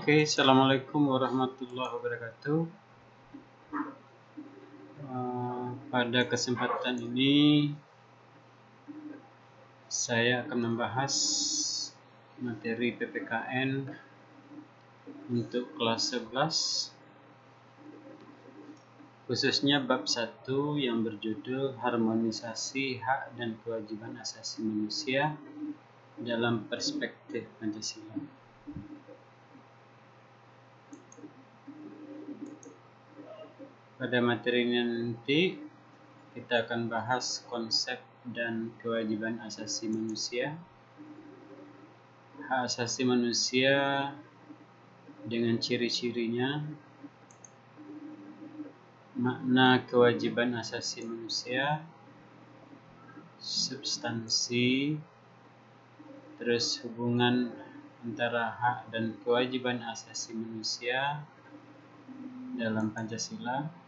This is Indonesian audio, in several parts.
Oke, Assalamualaikum warahmatullahi wabarakatuh. Pada kesempatan ini saya akan membahas materi PPKN untuk kelas 11, khususnya bab 1 yang berjudul Harmonisasi Hak dan Kewajiban Asasi Manusia dalam Perspektif Pancasila. Pada materi ini nanti kita akan bahas konsep dan kewajiban asasi manusia, hak asasi manusia dengan ciri-cirinya, makna kewajiban asasi manusia, substansi, terus hubungan antara hak dan kewajiban asasi manusia dalam Pancasila,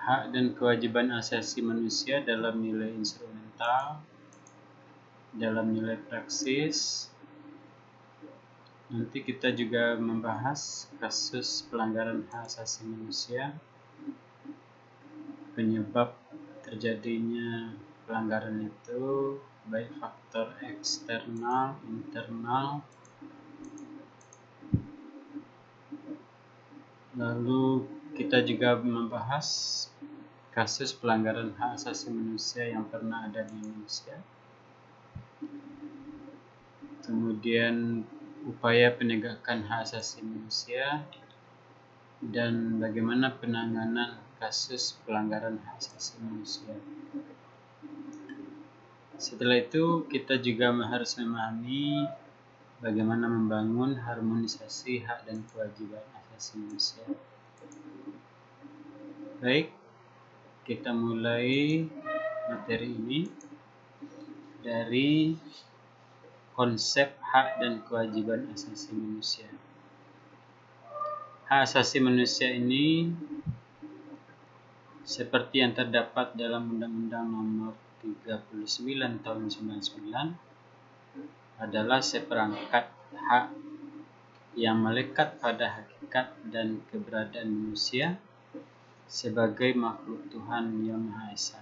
hak dan kewajiban asasi manusia dalam nilai instrumental, dalam nilai praksis. Nanti kita juga membahas kasus pelanggaran hak asasi manusia, penyebab terjadinya pelanggaran itu, baik faktor eksternal, internal. Lalu kita juga membahas kasus pelanggaran hak asasi manusia yang pernah ada di Indonesia. Kemudian upaya penegakan hak asasi manusia dan bagaimana penanganan kasus pelanggaran hak asasi manusia. Setelah itu kita juga harus memahami bagaimana membangun harmonisasi hak dan kewajiban asasi manusia. Baik, kita mulai materi ini dari konsep hak dan kewajiban asasi manusia. Hak asasi manusia ini seperti yang terdapat dalam Undang-Undang Nomor 39 Tahun 99 adalah seperangkat hak yang melekat pada hakikat dan keberadaan manusia sebagai makhluk Tuhan Yang Maha Esa,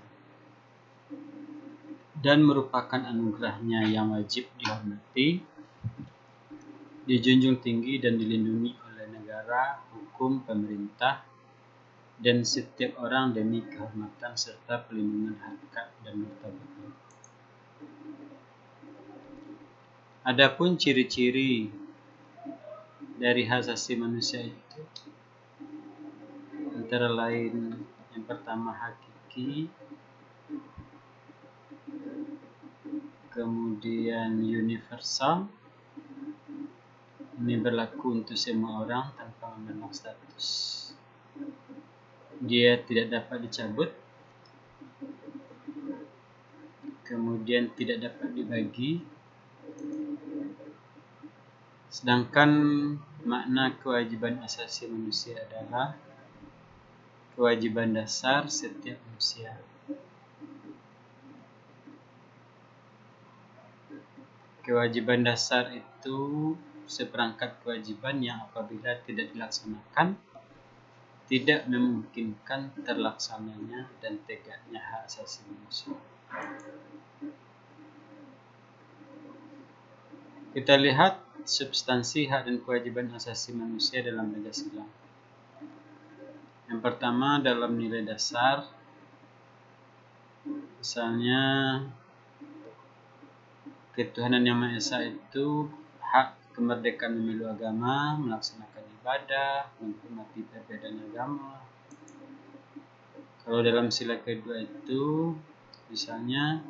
dan merupakan anugerahnya yang wajib dihormati, dijunjung tinggi dan dilindungi oleh negara, hukum, pemerintah, dan setiap orang demi kehormatan serta pelindungan harkat dan martabatnya. Adapun ciri-ciri dari hak asasi manusia itu antara lain yang pertama hakiki, kemudian universal, ini berlaku untuk semua orang tanpa memandang status. Dia tidak dapat dicabut, kemudian tidak dapat dibagi. Sedangkan makna kewajiban asasi manusia adalah kewajiban dasar setiap manusia. Kewajiban dasar itu seperangkat kewajiban yang apabila tidak dilaksanakan, tidak memungkinkan terlaksananya dan tegaknya hak asasi manusia. Kita lihat substansi hak dan kewajiban asasi manusia dalam Pancasila. Yang pertama dalam nilai dasar, misalnya ketuhanan Yang Maha Esa itu hak kemerdekaan memilih agama, melaksanakan ibadah, menghormati perbedaan agama. Kalau dalam sila kedua itu, misalnya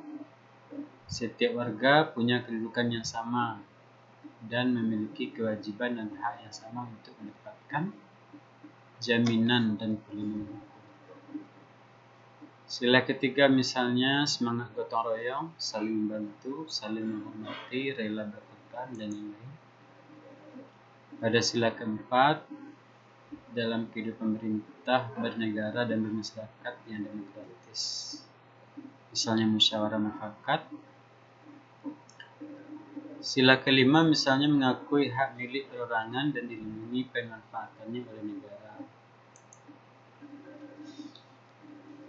setiap warga punya kedudukan yang sama dan memiliki kewajiban dan hak yang sama untuk mendapatkan jaminan dan perlindungan. Sila ketiga misalnya semangat gotong royong, saling membantu, saling menghormati, rela berkorban, dan lain-lain. Pada sila keempat, dalam kehidupan pemerintah, bernegara, dan bermasyarakat yang demokratis, misalnya musyawarah mufakat. Sila kelima misalnya mengakui hak milik perorangan dan dilindungi pemanfaatannya oleh negara.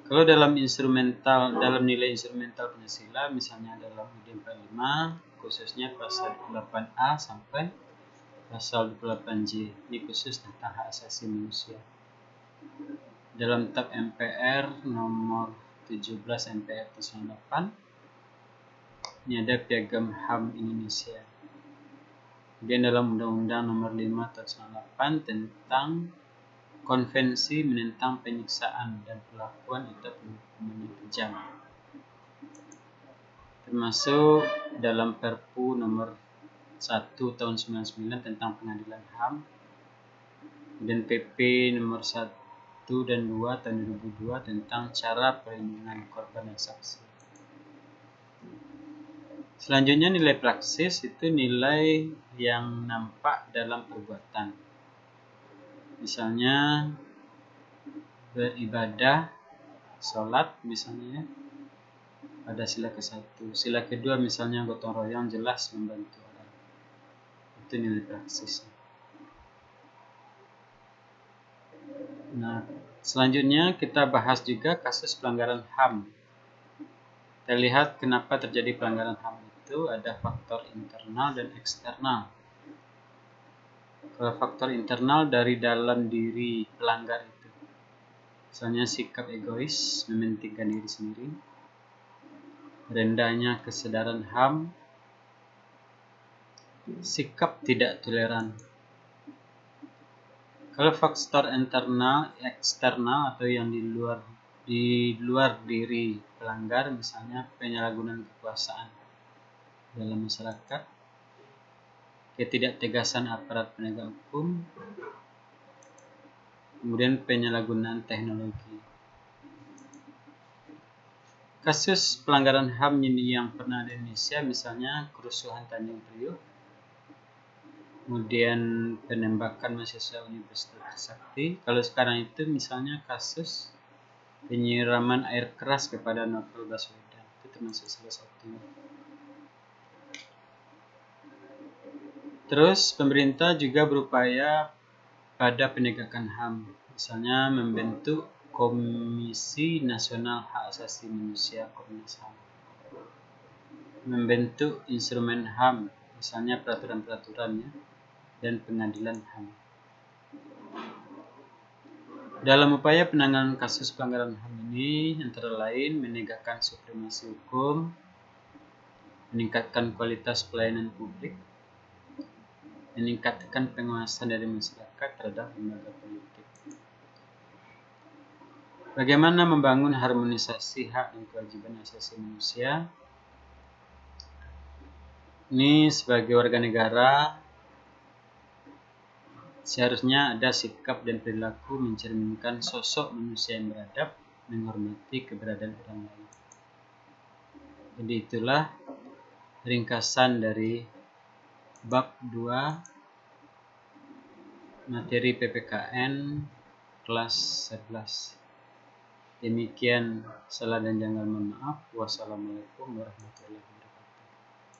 Kalau dalam nilai instrumental Pancasila, misalnya dalam UUD 45, khususnya pasal 28A sampai pasal 28J, ini khusus tentang hak asasi manusia. Dalam Tab MPR nomor 17 MPR 98, ini ada Piagam HAM Indonesia. Kemudian dalam Undang-Undang nomor 5 tahun 98 tentang Konvensi menentang penyiksaan dan perlakuan atau hukuman yang kejam. Termasuk dalam Perpu nomor 1 tahun 99 tentang pengadilan HAM. Kemudian PP nomor 1 dan 2 tahun 2002 tentang cara perlindungan korban dan saksi. Selanjutnya nilai praksis itu nilai yang nampak dalam perbuatan. Misalnya beribadah, sholat misalnya pada sila ke-1. Sila kedua misalnya gotong royong jelas membantu orang. Itu nilai praksis. Nah, selanjutnya kita bahas juga kasus pelanggaran HAM. Kita lihat kenapa terjadi pelanggaran HAM itu ada faktor internal dan eksternal. Kalau faktor internal dari dalam diri pelanggar itu, misalnya sikap egois, mementingkan diri sendiri, rendahnya kesadaran HAM, sikap tidak toleran. Kalau faktor internal, eksternal atau yang di luar diri pelanggar, misalnya penyalahgunaan kekuasaan dalam masyarakat, ketidaktegasan aparat penegak hukum, kemudian penyalahgunaan teknologi. Kasus pelanggaran HAM yang pernah di Indonesia misalnya kerusuhan Tanjung Priok, kemudian penembakan mahasiswa Universitas Trisakti. Kalau sekarang itu misalnya kasus penyiraman air keras kepada Novel Baswedan, itu termasuk salah satunya. Terus pemerintah juga berupaya pada penegakan HAM, misalnya membentuk Komisi Nasional Hak Asasi Manusia Komnas HAM, membentuk instrumen HAM, misalnya peraturan-peraturannya, dan pengadilan HAM. Dalam upaya penanganan kasus pelanggaran HAM ini, antara lain menegakkan supremasi hukum, meningkatkan kualitas pelayanan publik, meningkatkan penguasaan dari masyarakat terhadap lembaga politik. Bagaimana membangun harmonisasi hak dan kewajiban asasi manusia? Ini sebagai warga negara, seharusnya ada sikap dan perilaku mencerminkan sosok manusia yang beradab, menghormati keberadaan orang lain. Jadi itulah ringkasan dari bab 2 materi PPKN kelas 11. Demikian, salah dan janggal mohon maaf. Wassalamualaikum warahmatullahi wabarakatuh.